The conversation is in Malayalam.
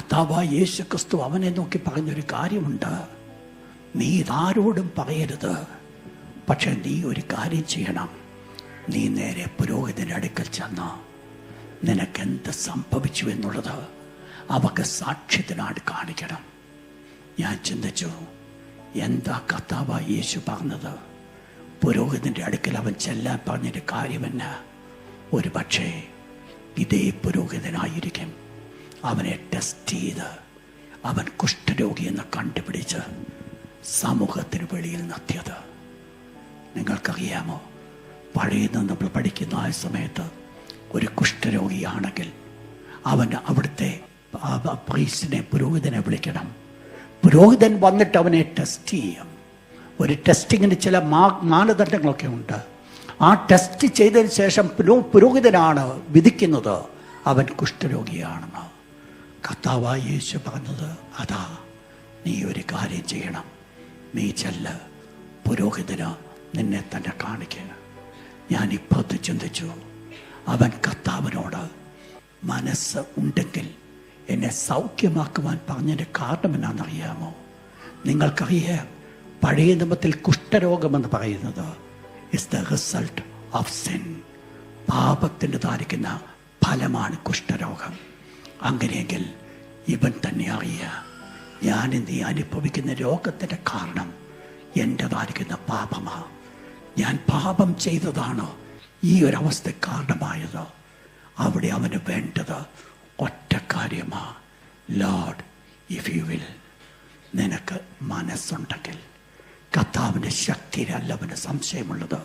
കർത്താവായ യേശു ക്രിസ്തു അവനെ നോക്കി പറഞ്ഞൊരു കാര്യമുണ്ട്. നീ ഇതാരോടും പറയരുത്, പക്ഷെ നീ ഒരു കാര്യം ചെയ്യണം. നീ നേരെ പുരോഹിതൻ്റെ അടുക്കൽ ചെന്ന് നിനക്കെന്ത് സംഭവിച്ചു എന്നുള്ളത് അവർക്ക് സാക്ഷ്യത്തിനായിട്ട് കാണിക്കണം. ഞാൻ ചിന്തിച്ചു, എന്താ കർത്താവായ യേശു പറഞ്ഞത്? പുരോഹിതൻ്റെ അടുക്കൽ അവൻ ചെല്ലാൻ പറഞ്ഞൊരു കാര്യമെന്ന, ഒരു പക്ഷേ ഇതേ പുരോഹിതനായിരിക്കും അവനെ ടെസ്റ്റ് ചെയ്ത് അവൻ കുഷ്ഠരോഗിയെന്ന് കണ്ടുപിടിച്ച് സമൂഹത്തിന് വെളിയിൽ നിർത്തിയത്. നിങ്ങൾക്കറിയാമോ, പഴയത് നമ്മൾ പഠിക്കുന്ന ആ സമയത്ത് ഒരു കുഷ്ഠരോഗിയാണെങ്കിൽ അവൻ അവിടുത്തെ പ്രീസ്റ്റിനെ, പുരോഹിതനെ വിളിക്കണം. പുരോഹിതൻ വന്നിട്ട് അവനെ ടെസ്റ്റ് ചെയ്യും. ഒരു ടെസ്റ്റിങ്ങിന് ചില മാനദണ്ഡങ്ങളൊക്കെ ഉണ്ട്. ആ ടെസ്റ്റ് ചെയ്തതിന് ശേഷം പുരോഹിതനാണ് വിധിക്കുന്നത് അവൻ കുഷ്ഠരോഗിയാണെന്ന്. കർത്താവായ യേശു പറഞ്ഞത് അതാ, നീ ഒരു കാര്യം ചെയ്യണം. നീ ചെല്ല്, പുരോഹിതന് നിന്നെ തന്നെ കാണിക്കുക. ഞാനിപ്പോൾ ചിന്തിച്ചു, അവൻ കർത്താവിനോട് മനസ്സ് ഉണ്ടെങ്കിൽ എന്നെ സൗഖ്യമാക്കുവാൻ പറഞ്ഞതിൻ്റെ കാരണം എന്നാണെന്നറിയാമോ? നിങ്ങൾക്കറിയാം, പഴയ നിയമത്തിൽ കുഷ്ഠരോഗമെന്ന് പറയുന്നത് is the result of sin. പാപത്തിന് താരിക്കുന്ന ഫലമാണ് കുഷ്ഠരോഗം. അങ്ങനെയെങ്കിൽ ഇവൻ തന്നെ അറിയുക, ഞാൻ നീ അനുഭവിക്കുന്ന രോഗത്തിൻ്റെ കാരണം എൻ്റെതായിരിക്കുന്ന പാപമാണ്. ഞാൻ പാപം ചെയ്തതാണ് ഈ ഒരവസ്ഥ കാരണമായത്. അവിടെ അവന് വേണ്ടത് ഒറ്റ കാര്യമാണ്, ലോർഡ് ഇഫ് യു വിൽ. നിനക്ക് മനസ്സുണ്ടെങ്കിൽ, കർത്താവിൻ്റെ ശക്തിയിലല്ല അവന് സംശയമുള്ളത്.